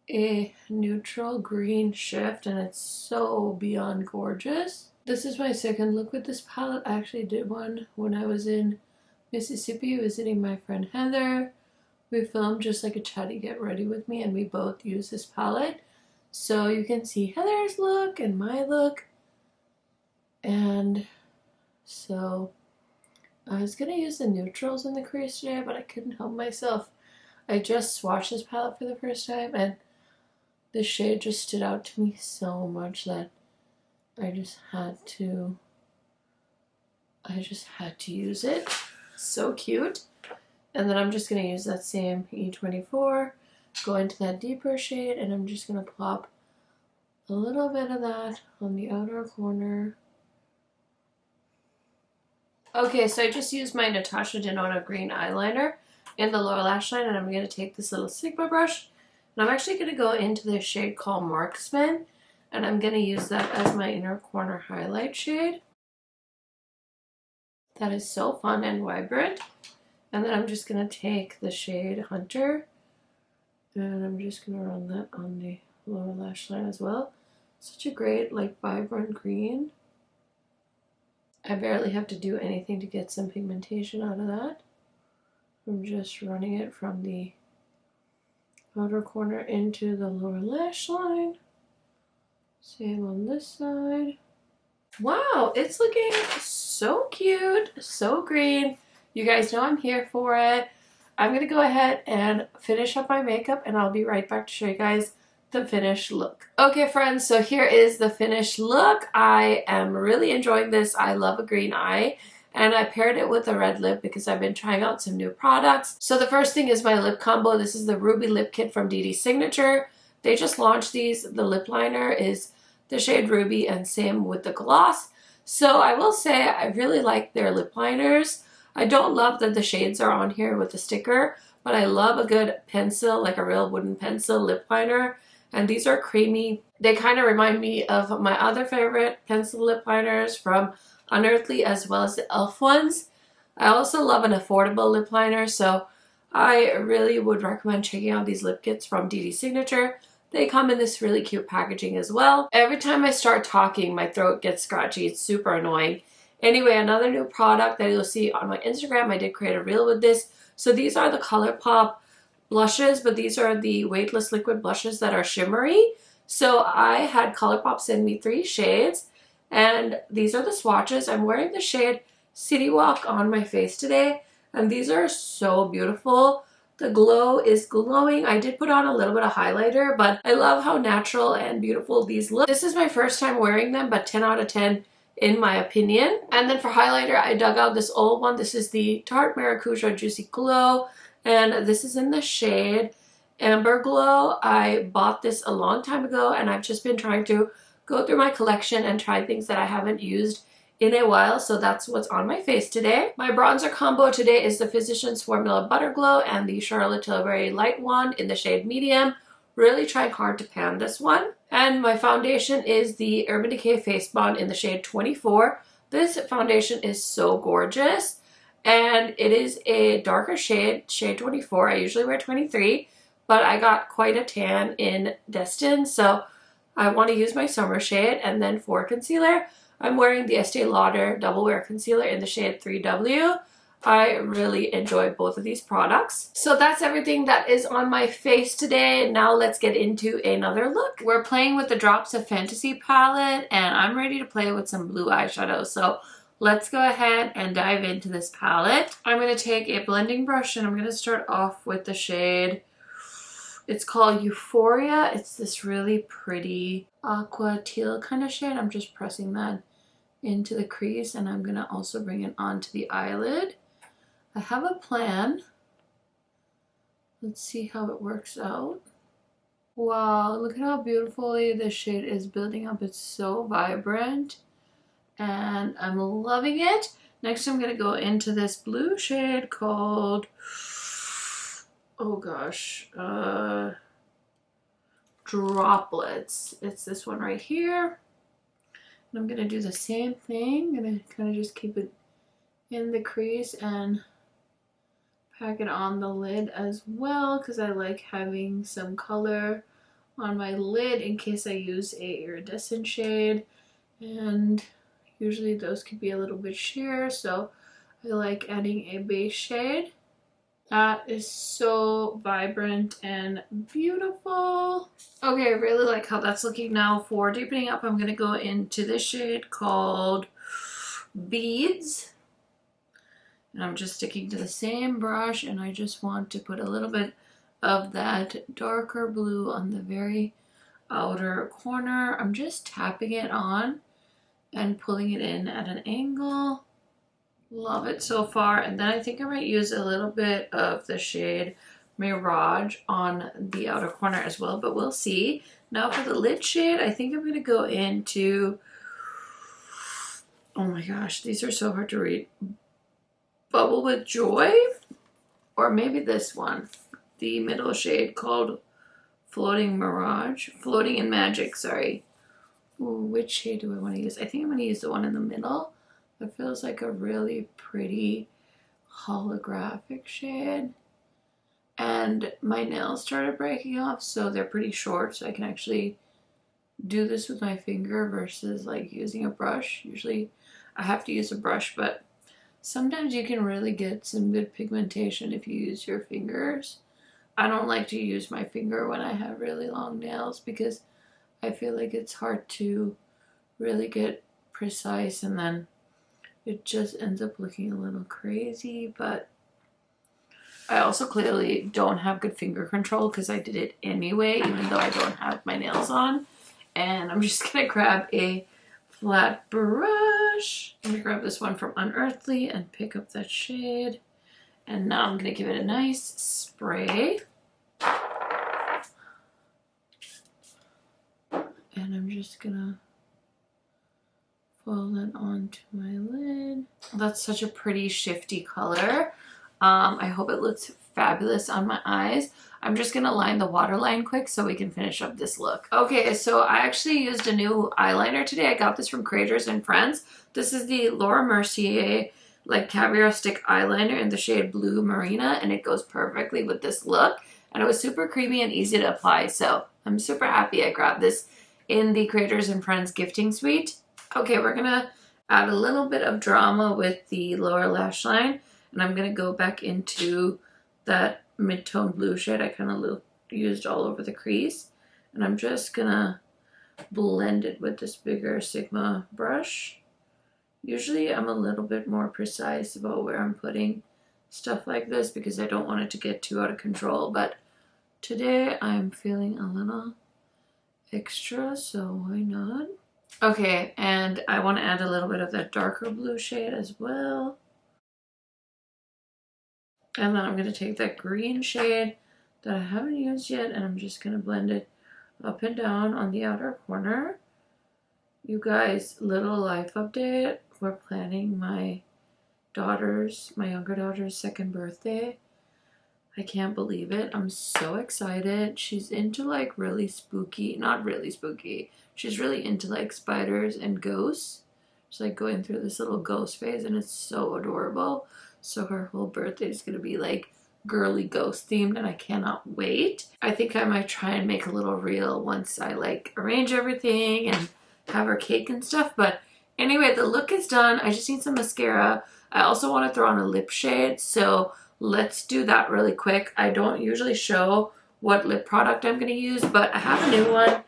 a neutral green shift and it's so beyond gorgeous. This is my second look with this palette. I actually did one when I was in Mississippi visiting my friend Heather. We filmed just like a chatty get ready with me and we both used this palette. So you can see Heather's look and my look. And so I was going to use the neutrals in the crease today, but I couldn't help myself. I just swatched this palette for the first time and the shade just stood out to me so much that I just had to use it. So cute. And then I'm just going to use that same E24, go into that deeper shade, and I'm just going to plop a little bit of that on the outer corner. Okay, so I just used my Natasha Denona green eyeliner in the lower lash line, and I'm going to take this little Sigma brush, and I'm actually going to go into this shade called Marksman, and I'm going to use that as my inner corner highlight shade. That is so fun and vibrant. And then I'm just going to take the shade Hunter, and I'm just going to run that on the lower lash line as well. Such a great, like, vibrant green. I barely have to do anything to get some pigmentation out of that. I'm just running it from the outer corner into the lower lash line. Same on this side. Wow, it's looking so cute, so green. You guys know I'm here for it. I'm going to go ahead and finish up my makeup and I'll be right back to show you guys the finished look. Okay friends, so here is the finished look. I am really enjoying this. I love a green eye and I paired it with a red lip because I've been trying out some new products. So the first thing is my lip combo. This is the Ruby Lip Kit from Dede Signature. They just launched these. The lip liner is the shade Ruby and same with the gloss. So I will say I really like their lip liners. I don't love that the shades are on here with the sticker, but I love a good pencil, like a real wooden pencil lip liner. And these are creamy. They kind of remind me of my other favorite pencil lip liners from Unearthly as well as the e.l.f. ones. I also love an affordable lip liner, so I really would recommend checking out these lip kits from Dede Signature. They come in this really cute packaging as well. Every time I start talking, my throat gets scratchy. It's super annoying. Anyway, another new product that you'll see on my Instagram, I did create a reel with this. So these are the ColourPop blushes, but these are the weightless liquid blushes that are shimmery. So I had ColourPop send me 3 shades, and these are the swatches. I'm wearing the shade City Walk on my face today, and these are so beautiful. The glow is glowing. I did put on a little bit of highlighter, but I love how natural and beautiful these look. This is my first time wearing them, but 10 out of 10 in my opinion. And then for highlighter, I dug out this old one. This is the Tarte Maracuja Juicy Glow, and this is in the shade Amber Glow. I bought this a long time ago, and I've just been trying to go through my collection and try things that I haven't used in a while, so that's what's on my face today. My bronzer combo today is the Physicians Formula Butter Glow and the Charlotte Tilbury Light one in the shade Medium. Really trying hard to pan this one. And my foundation is the Urban Decay Face Bond in the shade 24. This foundation is so gorgeous, and it is a darker shade, shade 24. I usually wear 23, but I got quite a tan in Destin, so I want to use my summer shade. And then for concealer, I'm wearing the Estee Lauder Double Wear Concealer in the shade 3W. I really enjoy both of these products. So that's everything that is on my face today. Now let's get into another look. We're playing with the Drops of Fantasy palette, and I'm ready to play with some blue eyeshadow. So let's go ahead and dive into this palette. I'm going to take a blending brush, and I'm going to start off with the shade, it's called Euphoria. It's this really pretty aqua teal kind of shade. I'm just pressing that into the crease, and I'm gonna also bring it onto the eyelid. I have a plan. Let's see how it works out. Wow, look at how beautifully this shade is building up. It's so vibrant and I'm loving it. Next, I'm gonna go into this blue shade called, oh gosh, Droplets. It's this one right here. And I'm gonna do the same thing. I'm gonna kind of just keep it in the crease and pack it on the lid as well, because I like having some color on my lid in case I use a iridescent shade, and usually those can be a little bit sheer, so I like adding a base shade. That is so vibrant and beautiful. Okay, I really like how that's looking now. For deepening up, I'm going to go into this shade called Beads. And I'm just sticking to the same brush, and I just want to put a little bit of that darker blue on the very outer corner. I'm just tapping it on and pulling it in at an angle. Love it so far. And then I think I might use a little bit of the shade Mirage on the outer corner as well, but we'll see. Now for the lid shade, I think I'm going to go into, oh my gosh, these are so hard to read. Bubble with Joy, or maybe this one, the middle shade called Floating Mirage, Floating in Magic, sorry. Ooh, which shade do I want to use? I think I'm going to use the one in the middle. It feels like a really pretty holographic shade. And my nails started breaking off, so they're pretty short, so I can actually do this with my finger versus like using a brush. Usually I have to use a brush, but sometimes you can really get some good pigmentation if you use your fingers. I don't like to use my finger when I have really long nails because I feel like it's hard to really get precise, and then it just ends up looking a little crazy. But I also clearly don't have good finger control because I did it anyway, even though I don't have my nails on. And I'm just gonna grab a flat brush. I'm gonna grab this one from Unearthly and pick up that shade. And now I'm gonna give it a nice spray. And I'm just gonna fold it onto my lid. That's such a pretty shifty color. I hope it looks fabulous on my eyes. I'm just gonna line the waterline quick so we can finish up this look. Okay, so I actually used a new eyeliner today. I got this from Creators and Friends. This is the Laura Mercier like caviar stick eyeliner in the shade Blue Marina, and it goes perfectly with this look. And it was super creamy and easy to apply, so I'm super happy I grabbed this in the Creators and Friends gifting suite. Okay, we're gonna add a little bit of drama with the lower lash line, and I'm gonna go back into that mid-tone blue shade I kind of used all over the crease, and I'm just gonna blend it with this bigger Sigma brush. Usually I'm a little bit more precise about where I'm putting stuff like this because I don't want it to get too out of control, but today I'm feeling a little extra, so why not? Okay, and I want to add a little bit of that darker blue shade as well. And then I'm going to take that green shade that I haven't used yet, and I'm just going to blend it up and down on the outer corner. You guys, little life update. We're planning my younger daughter's second birthday. I can't believe it. I'm so excited. She's into like really spooky, not really spooky. She's really into like spiders and ghosts. She's like going through this little ghost phase, and it's so adorable. So her whole birthday is going to be like girly ghost themed, and I cannot wait. I think I might try and make a little reel once I like arrange everything and have her cake and stuff. But anyway, the look is done. I just need some mascara. I also want to throw on a lip shade, so let's do that really quick. I don't usually show what lip product I'm going to use, but I have a new one,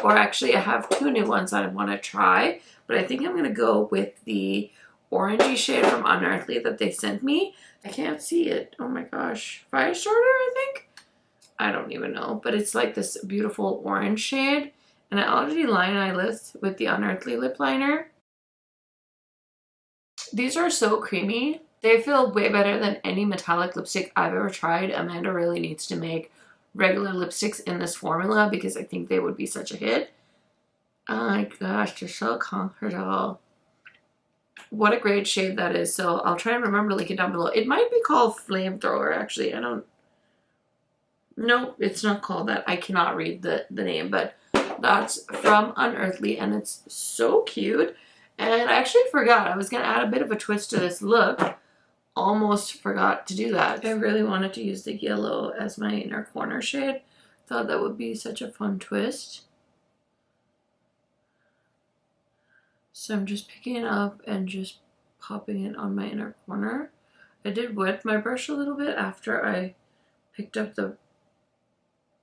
or actually I have two new ones that I want to try, but I think I'm going to go with the orangey shade from Unearthly that they sent me. I can't see it. Oh my gosh. Firestarter, I think? I don't even know, but it's like this beautiful orange shade, and I already line eyelids with the Unearthly lip liner. These are so creamy. They feel way better than any metallic lipstick I've ever tried. Amanda really needs to make regular lipsticks in this formula because I think they would be such a hit. Oh my gosh, they're so comfortable. What a great shade that is. So I'll try and remember to link it down below. It might be called Flamethrower, actually. I don't... No, it's not called that. I cannot read the name, but that's from Unearthly, and it's so cute. And I actually forgot. I was going to add a bit of a twist to this look. Almost forgot to do that. I really wanted to use the yellow as my inner corner shade. Thought that would be such a fun twist. So I'm just picking it up and just popping it on my inner corner. I did wet my brush a little bit after I picked up the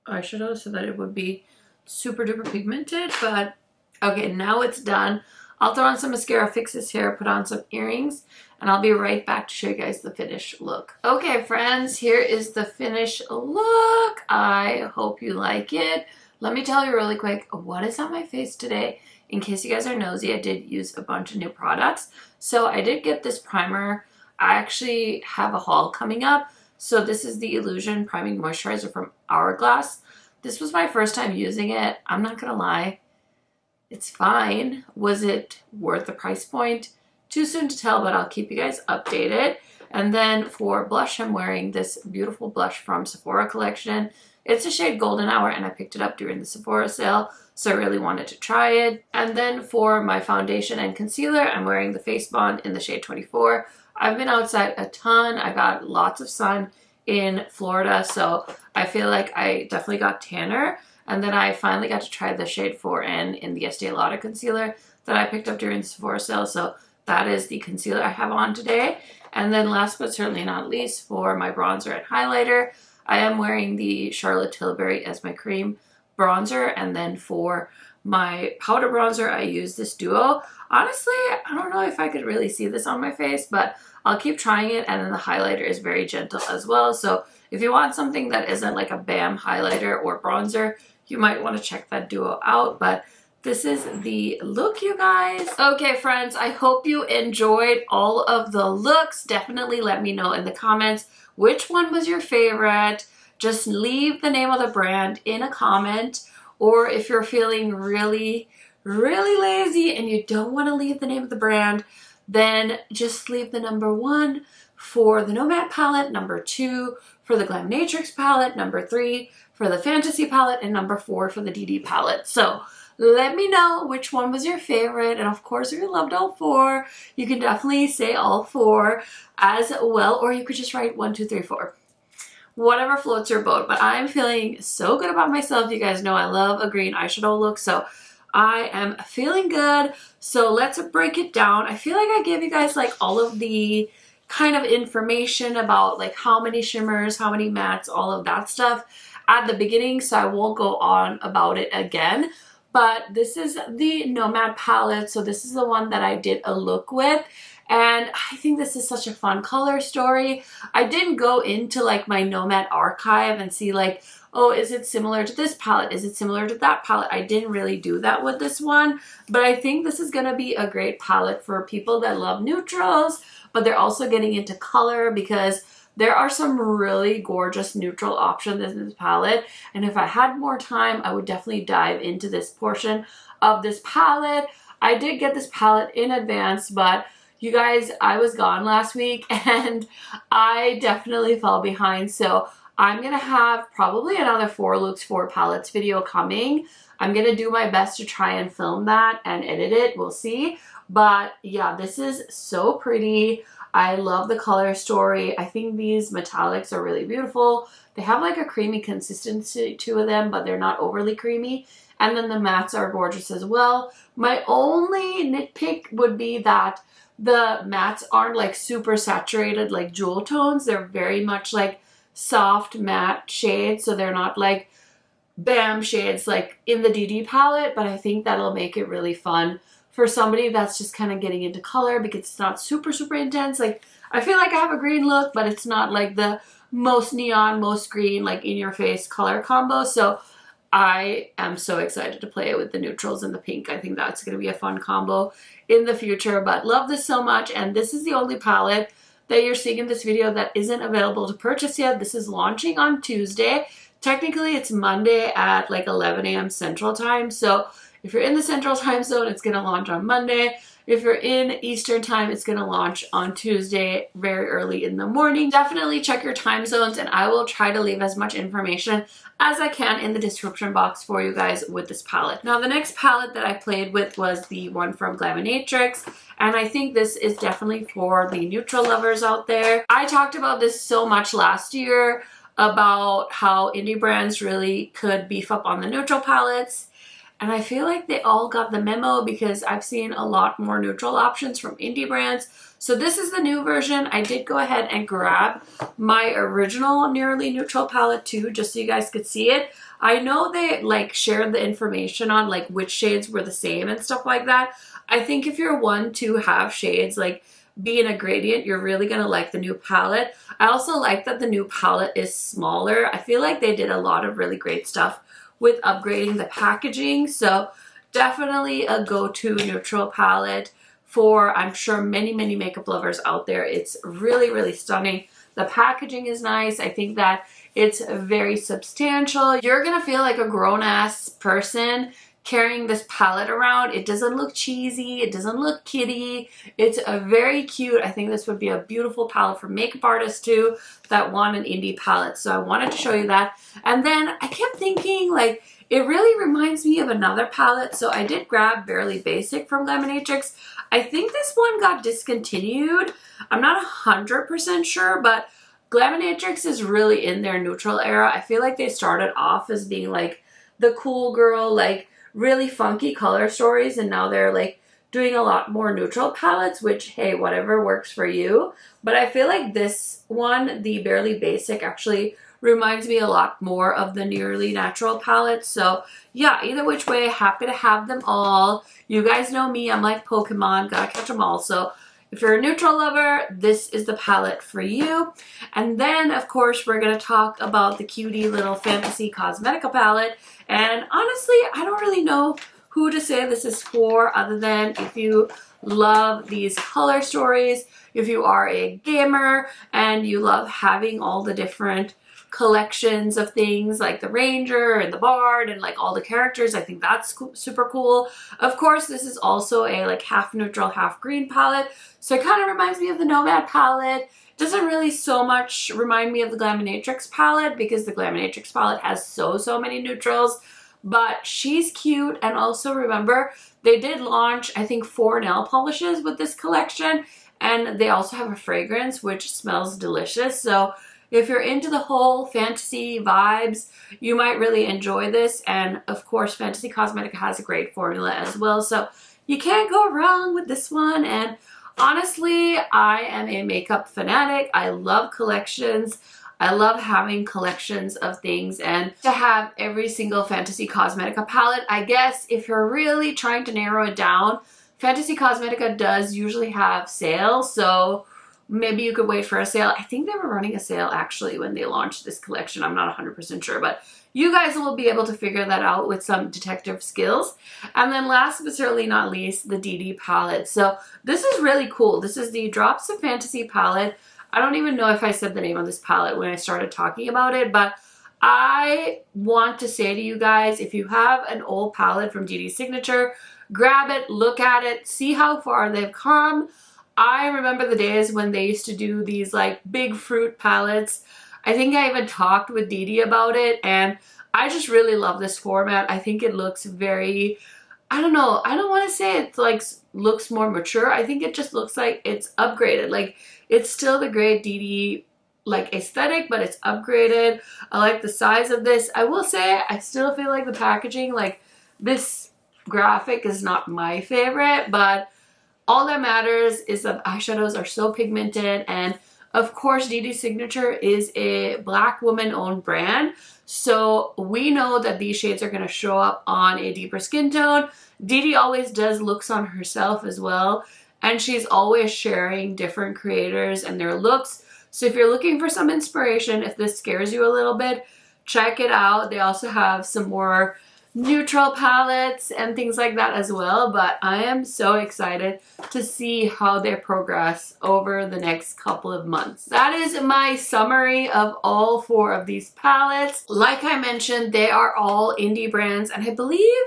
eyeshadow so that it would be super duper pigmented, but okay, now it's done. I'll throw on some mascara, fix this hair, put on some earrings, and I'll be right back to show you guys the finished look. Okay, friends, here is the finished look. I hope you like it. Let me tell you really quick what is on my face today. In case you guys are nosy, I did use a bunch of new products. So I did get this primer. I actually have a haul coming up. So this is the Illusion Priming Moisturizer from Hourglass. This was my first time using it. I'm not gonna lie, it's fine. Was it worth the price point? Too soon to tell, but I'll keep you guys updated. And then for blush, I'm wearing this beautiful blush from Sephora collection. It's a shade Golden Hour, and I picked it up during the Sephora sale, so I really wanted to try it. And then for my foundation and concealer, I'm wearing the Face Bond in the shade 24. I've been outside a ton. I got lots of sun in Florida, so I feel like I definitely got tanner. And then I finally got to try the shade 4N in the Estee Lauder concealer that I picked up during the Sephora sale. So that is the concealer I have on today. And then last but certainly not least, for my bronzer and highlighter, I am wearing the Charlotte Tilbury as my cream bronzer. And then for my powder bronzer, I use this Duo. Honestly, I don't know if I could really see this on my face, but I'll keep trying it. And then the highlighter is very gentle as well. So if you want something that isn't like a BAM highlighter or bronzer, you might want to check that Duo out. But this is the look, you guys. Okay, friends, I hope you enjoyed all of the looks. Definitely let me know in the comments which one was your favorite. Just leave the name of the brand in a comment. Or if you're feeling really, really lazy and you don't want to leave the name of the brand, then just leave the number 1 for the Nomad palette, number 2 for the Glaminatrix palette, number 3 for the Fantasy palette, and number 4 for the dede palette. So let me know which one was your favorite. And of course, if you loved all 4, you can definitely say all 4 as well, or you could just write 1, 2, 3, 4. Whatever floats your boat. But I'm feeling so good about myself. You guys know I love a green eyeshadow look, so I am feeling good. So let's break it down. I feel like I gave you guys like all of the kind of information about like how many shimmers, how many mattes, all of that stuff at the beginning, so I won't go on about it again. But this is the Nomad palette, so this is the one that I did a look with. And I think this is such a fun color story. I didn't go into like my Nomad archive and see like, oh, is it similar to this palette? Is it similar to that palette? I didn't really do that with this one, but I think this is gonna be a great palette for people that love neutrals, but they're also getting into color, because there are some really gorgeous neutral options in this palette. And if I had more time, I would definitely dive into this portion of this palette. I did get this palette in advance, but you guys, I was gone last week and I definitely fell behind. So I'm gonna have probably another 4 looks, 4 palettes video coming. I'm gonna do my best to try and film that and edit it. We'll see. But yeah, this is so pretty. I love the color story. I think these metallics are really beautiful. They have like a creamy consistency to them, but they're not overly creamy. And then the mattes are gorgeous as well. My only nitpick would be that the mattes aren't like super saturated like jewel tones. They're very much like soft matte shades, so they're not like BAM shades like in the dede palette, but I think that'll make it really fun for somebody that's just kind of getting into color, because it's not super, super intense. Like, I feel like I have a green look, but it's not like the most neon, most green, like in your face color combo. So I am so excited to play it with the neutrals and the pink. I think that's going to be a fun combo in the future, but love this so much. And this is the only palette that you're seeing in this video that isn't available to purchase yet. This is launching on Tuesday. Technically, it's Monday at like 11 a.m. Central Time. So if you're in the Central Time Zone, it's going to launch on Monday. If you're in Eastern Time, it's going to launch on Tuesday very early in the morning. Definitely check your time zones, and I will try to leave as much information as I can in the description box for you guys with this palette. Now, the next palette that I played with was the one from Glaminatrix, and I think this is definitely for the neutral lovers out there. I talked about this so much last year about how indie brands really could beef up on the neutral palettes. And I feel like they all got the memo because I've seen a lot more neutral options from indie brands. So this is the new version. I did go ahead and grab my original Nearly Neutral palette too, just so you guys could see it. I know they like shared the information on like which shades were the same and stuff like that. I think if you're one to have shades like be in a gradient, you're really gonna like the new palette. I also like that the new palette is smaller. I feel like they did a lot of really great stuff with upgrading the packaging. So definitely a go-to neutral palette for, I'm sure, many makeup lovers out there. It's really stunning. The packaging is nice. I think that it's very substantial. You're gonna feel like a grown-ass person carrying this palette around. It doesn't look cheesy. It doesn't look kiddie. It's a very cute. I think this would be a beautiful palette for makeup artists too that want an indie palette. So I wanted to show you that. And then I kept thinking like, it really reminds me of another palette. So I did grab Barely Basic from Glaminatrix. I think this one got discontinued. I'm not 100% sure, but Glaminatrix is really in their neutral era. I feel like they started off as being like the cool girl, like really funky color stories, and now they're like doing a lot more neutral palettes, which, hey, whatever works for you. But I feel like this one, the Barely Basic, actually reminds me a lot more of the Nearly Natural palette. So yeah, either which way, happy to have them all. You guys know me, I'm like Pokemon, gotta catch them all. So if you're a neutral lover, this is the palette for you. And then, of course, we're going to talk about the cutie little Fantasy Cosmetica palette. And honestly, I don't really know who to say this is for other than if you love these color stories, if you are a gamer and you love having all the different collections of things like the Ranger and the Bard and like all the characters. I think that's super cool. Of course, this is also a like half neutral, half green palette. So it kind of reminds me of the Nomad palette. It doesn't really so much remind me of the Glaminatrix palette because the Glaminatrix palette has so many neutrals, but she's cute. And also remember, they did launch, I think, 4 nail polishes with this collection, and they also have a fragrance which smells delicious. So if you're into the whole fantasy vibes, you might really enjoy this. And of course, Fantasy Cosmetica has a great formula as well. So you can't go wrong with this one. And honestly, I am a makeup fanatic. I love collections. I love having collections of things, and to have every single Fantasy Cosmetica palette. I guess if you're really trying to narrow it down, Fantasy Cosmetica does usually have sales. So maybe you could wait for a sale. I think they were running a sale actually when they launched this collection. I'm not 100% sure, but you guys will be able to figure that out with some detective skills. And then last but certainly not least, the dede palette. So this is really cool. This is the Drops of Fantasy palette. I don't even know if I said the name of this palette when I started talking about it, but I want to say to you guys, if you have an old palette from dede's signature, grab it, look at it, see how far they've come. I remember the days when they used to do these like big fruit palettes. I think I even talked with Dede about it, and I just really love this format. I think it looks very, I don't know, I don't want to say it like looks more mature. I think it just looks like it's upgraded. Like it's still the great Dede like aesthetic, but it's upgraded. I like the size of this. I will say I still feel like the packaging, like this graphic is not my favorite, but all that matters is that eyeshadows are so pigmented. And of course, dede's signature is a Black woman-owned brand. So we know that these shades are going to show up on a deeper skin tone. Dede always does looks on herself as well. And she's always sharing different creators and their looks. So if you're looking for some inspiration, if this scares you a little bit, check it out. They also have some more neutral palettes and things like that as well, but I am so excited to see how they progress over the next couple of months. That is my summary of all 4 of these palettes. Like I mentioned, they are all indie brands, and I believe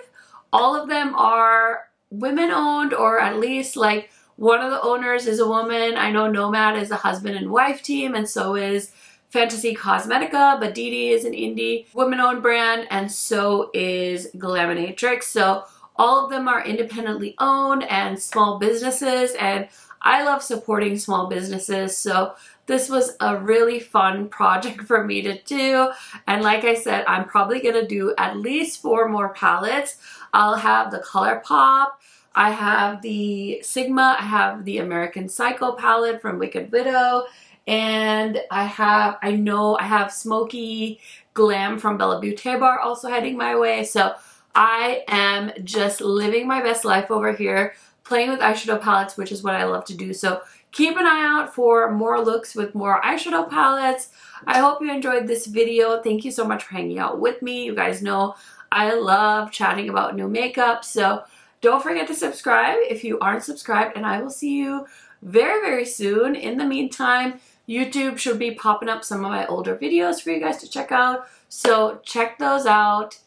all of them are women owned, or at least like one of the owners is a woman. I know Nomad is a husband and wife team, and so is Fantasy Cosmetica, but Dede is an indie women-owned brand, and so is Glaminatrix. So all of them are independently owned and small businesses, and I love supporting small businesses. So this was a really fun project for me to do. And like I said, I'm probably gonna do at least 4 more palettes. I'll have the ColourPop, I have the Sigma, I have the American Psycho palette from Wicked Widow, and I know I have Smoky Glam from Bella Beauty Bar also heading my way. So I am just living my best life over here, playing with eyeshadow palettes, which is what I love to do. So keep an eye out for more looks with more eyeshadow palettes. I hope you enjoyed this video. Thank you so much for hanging out with me. You guys know I love chatting about new makeup. So don't forget to subscribe if you aren't subscribed, and I will see you very, very soon. In the meantime, YouTube should be popping up some of my older videos for you guys to check out. So check those out.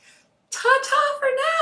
Ta-ta for now!